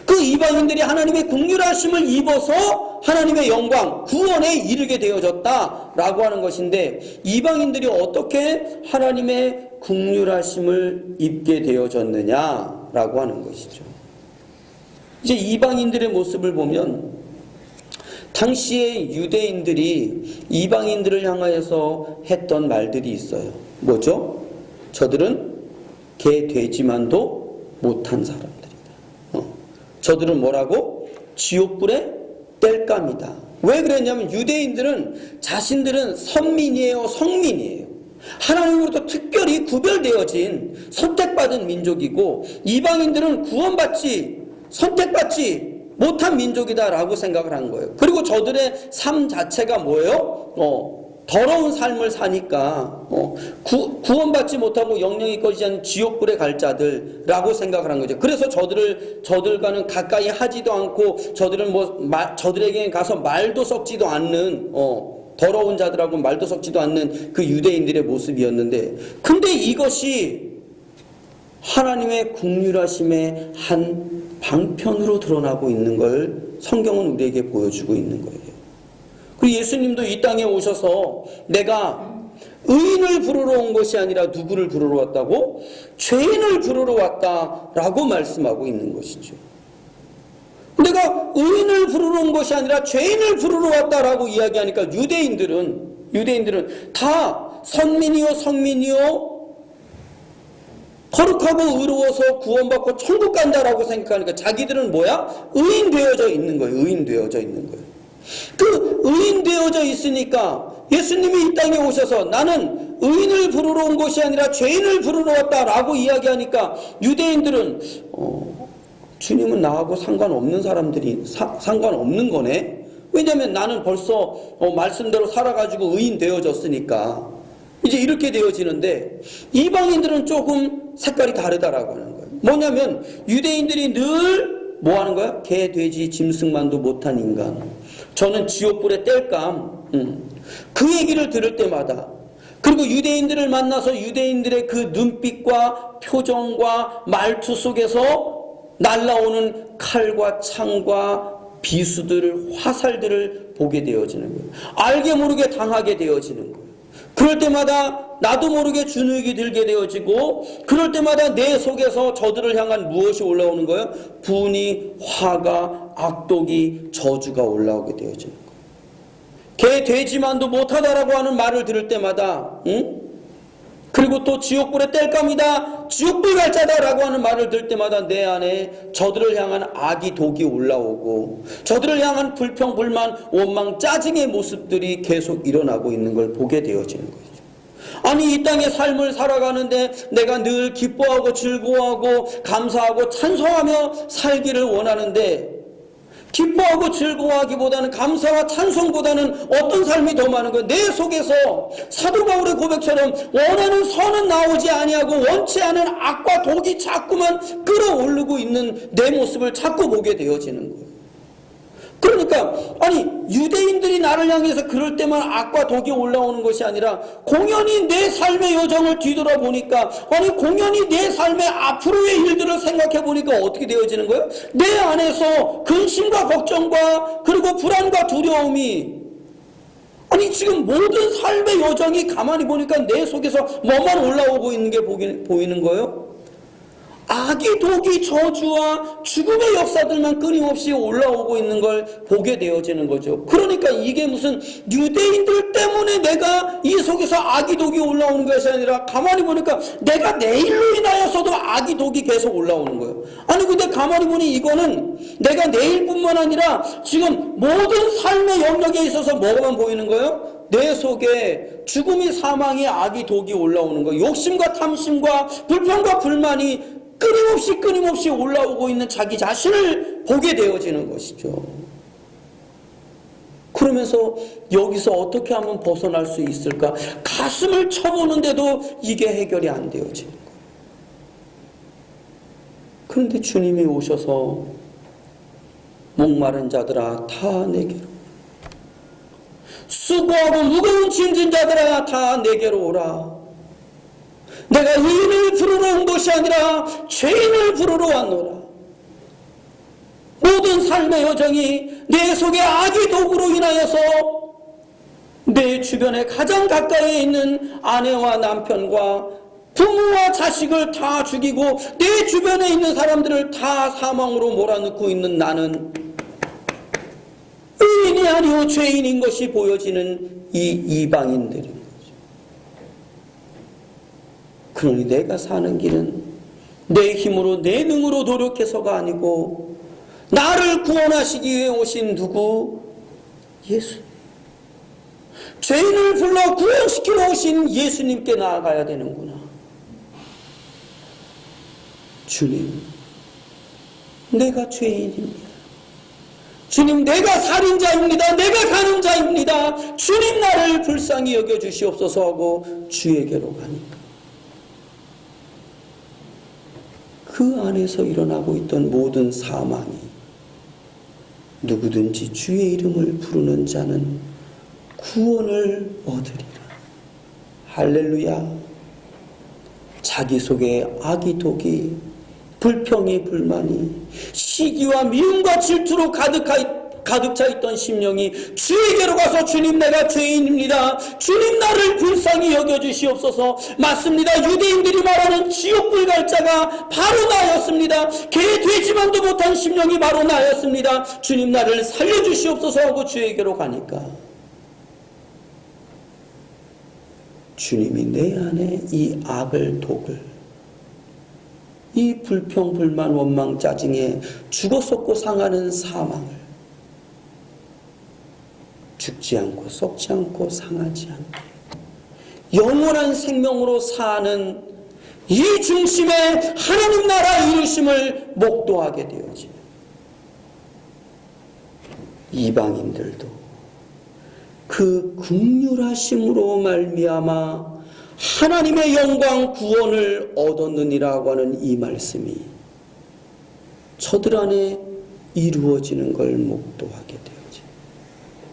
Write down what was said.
그 이방인들이 하나님의 긍휼하심을 입어서 하나님의 영광, 구원에 이르게 되어졌다라고 하는 것인데, 이방인들이 어떻게 하나님의 긍휼하심을 입게 되어졌느냐라고 하는 것이죠. 이제 이방인들의 모습을 보면 당시에 유대인들이 이방인들을 향하여서 했던 말들이 있어요. 뭐죠? 저들은 개 돼지만도 못한 사람들이다. 저들은 뭐라고? 지옥불의 땔감이다. 왜 그랬냐면 유대인들은 자신들은 선민이에요, 성민이에요. 하나님으로부터 특별히 구별되어진 선택받은 민족이고, 이방인들은 구원받지, 선택받지 못한 민족이다라고 생각을 한 거예요. 그리고 저들의 삶 자체가 뭐예요? 더러운 삶을 사니까 구원받지 못하고 영영이 꺼지지 않는 지옥불에 갈 자들라고 생각을 한 거죠. 그래서 저들과는 가까이 하지도 않고, 저들은 저들에게 가서 말도 섞지도 않는 더러운 자들하고 말도 섞지도 않는 그 유대인들의 모습이었는데, 근데 이것이 하나님의 긍휼하심의 한 방편으로 드러나고 있는 걸 성경은 우리에게 보여주고 있는 거예요. 그리고 예수님도 이 땅에 오셔서 내가 의인을 부르러 온 것이 아니라 누구를 부르러 왔다고? 죄인을 부르러 왔다라고 말씀하고 있는 것이죠. 내가 의인을 부르러 온 것이 아니라 죄인을 부르러 왔다라고 이야기하니까 유대인들은 다 선민이요 성민이요 거룩하고 의로워서 구원받고 천국 간다라고 생각하니까 자기들은 뭐야? 의인 되어져 있는 거예요. 의인 되어져 있는 거예요. 그 의인 되어져 있으니까 예수님이 이 땅에 오셔서 나는 의인을 부르러 온 것이 아니라 죄인을 부르러 왔다라고 이야기하니까 유대인들은 주님은 나하고 상관없는 사람들이 상관없는 거네. 왜냐하면 나는 벌써 말씀대로 살아가지고 의인 되어졌으니까 이제 이렇게 되어지는데, 이방인들은 조금 색깔이 다르다라고 하는 거예요. 뭐냐면 유대인들이 늘 뭐 하는 거야? 개, 돼지, 짐승만도 못한 인간. 저는 지옥불의 땔감. 그 얘기를 들을 때마다, 그리고 유대인들을 만나서 유대인들의 그 눈빛과 표정과 말투 속에서 날라오는 칼과 창과 비수들, 화살들을 보게 되어지는 거예요. 알게 모르게 당하게 되어지는 거예요. 그럴 때마다 나도 모르게 주눅이 들게 되어지고, 그럴 때마다 내 속에서 저들을 향한 무엇이 올라오는 거예요? 분이, 화가, 악독이, 저주가 올라오게 되어지는 거예요. 개, 돼지만도 못하다라고 하는 말을 들을 때마다, 그리고 또 지옥불의 땔감이다, 지옥불 갈 자다라고 하는 말을 들을 때마다 내 안에 저들을 향한 악이, 독이 올라오고, 저들을 향한 불평, 불만, 원망, 짜증의 모습들이 계속 일어나고 있는 걸 보게 되어지는 거죠. 아니, 이 땅의 삶을 살아가는데 내가 늘 기뻐하고 즐거워하고 감사하고 찬송하며 살기를 원하는데, 기뻐하고 즐거워하기보다는, 감사와 찬송보다는 어떤 삶이 더 많은 거예요? 내 속에서 사도 바울의 고백처럼 원하는 선은 나오지 아니하고 원치 않은 악과 독이 자꾸만 끌어오르고 있는 내 모습을 자꾸 보게 되어지는 거예요. 그러니까 아니, 유대인들이 나를 향해서 그럴 때만 악과 독이 올라오는 것이 아니라 공연히 내 삶의 여정을 뒤돌아보니까, 아니 공연히 내 삶의 앞으로의 일들을 생각해보니까 어떻게 되어지는 거예요? 내 안에서 근심과 걱정과 그리고 불안과 두려움이, 아니 지금 모든 삶의 여정이 가만히 보니까 내 속에서 뭐만 올라오고 있는 게 보이는 거예요? 악이, 독이, 저주와 죽음의 역사들만 끊임없이 올라오고 있는 걸 보게 되어지는 거죠. 그러니까 이게 무슨 유대인들 때문에 내가 이 속에서 악이, 독이 올라오는 것이 아니라 가만히 보니까 내가 내 일로 인하여서도 악이, 독이 계속 올라오는 거예요. 아니 근데 가만히 보니 이거는 내가 내 일뿐만 아니라 지금 모든 삶의 영역에 있어서 뭐만 보이는 거예요? 내 속에 죽음이, 사망의 악이, 독이 올라오는 거예요. 욕심과 탐심과 불평과 불만이 끊임없이 올라오고 있는 자기 자신을 보게 되어지는 것이죠. 그러면서 여기서 어떻게 하면 벗어날 수 있을까? 가슴을 쳐보는데도 이게 해결이 안 되어지는 거예요. 그런데 주님이 오셔서 목마른 자들아 다 내게로, 수고하고 무거운 짐진 자들아 다 내게로 오라. 내가 의인을 부르러 온 것이 아니라 죄인을 부르러 왔노라. 모든 삶의 여정이 내 속의 악의 도구로 인하여서 내 주변에 가장 가까이에 있는 아내와 남편과 부모와 자식을 다 죽이고 내 주변에 있는 사람들을 다 사망으로 몰아넣고 있는 나는 의인이 아니오 죄인인 것이 보여지는 이 이방인들인 거죠. 그러니 내가 사는 길은 내 힘으로 내 능으로 노력해서가 아니고 나를 구원하시기 위해 오신 누구? 예수. 죄인을 불러 구원시키러 오신 예수님께 나아가야 되는구나. 주님, 내가 죄인입니다. 주님, 내가 살인자입니다. 내가 간음자입니다. 주님, 나를 불쌍히 여겨주시옵소서 하고 주에게로 가니까 그 안에서 일어나고 있던 모든 사망이 누구든지 주의 이름을 부르는 자는 구원을 얻으리라. 할렐루야. 자기 속에 악이 독이 불평이 불만이 시기와 미움과 질투로 가득 차 있던 심령이 주에게로 가서 주님 내가 죄인입니다. 주님 나를 불쌍히 여겨주시옵소서. 맞습니다. 유대인들이 말하는 지옥불 갈 자가 바로 나였습니다. 개 되지만도 못한 심령이 바로 나였습니다. 주님 나를 살려주시옵소서 하고 주에게로 가니까 주님이 내 안에 이 악을 독을 이 불평, 불만, 원망, 짜증에 죽어 썩고 상하는 사망을 죽지 않고 썩지 않고 상하지 않게 영원한 생명으로 사는 이 중심에 하나님 나라 이루심을 목도하게 되어지는 이방인들도 그 긍휼하심으로 말미암아 하나님의 영광 구원을 얻었느니라고 하는 이 말씀이 저들 안에 이루어지는 걸 목도하게 돼요.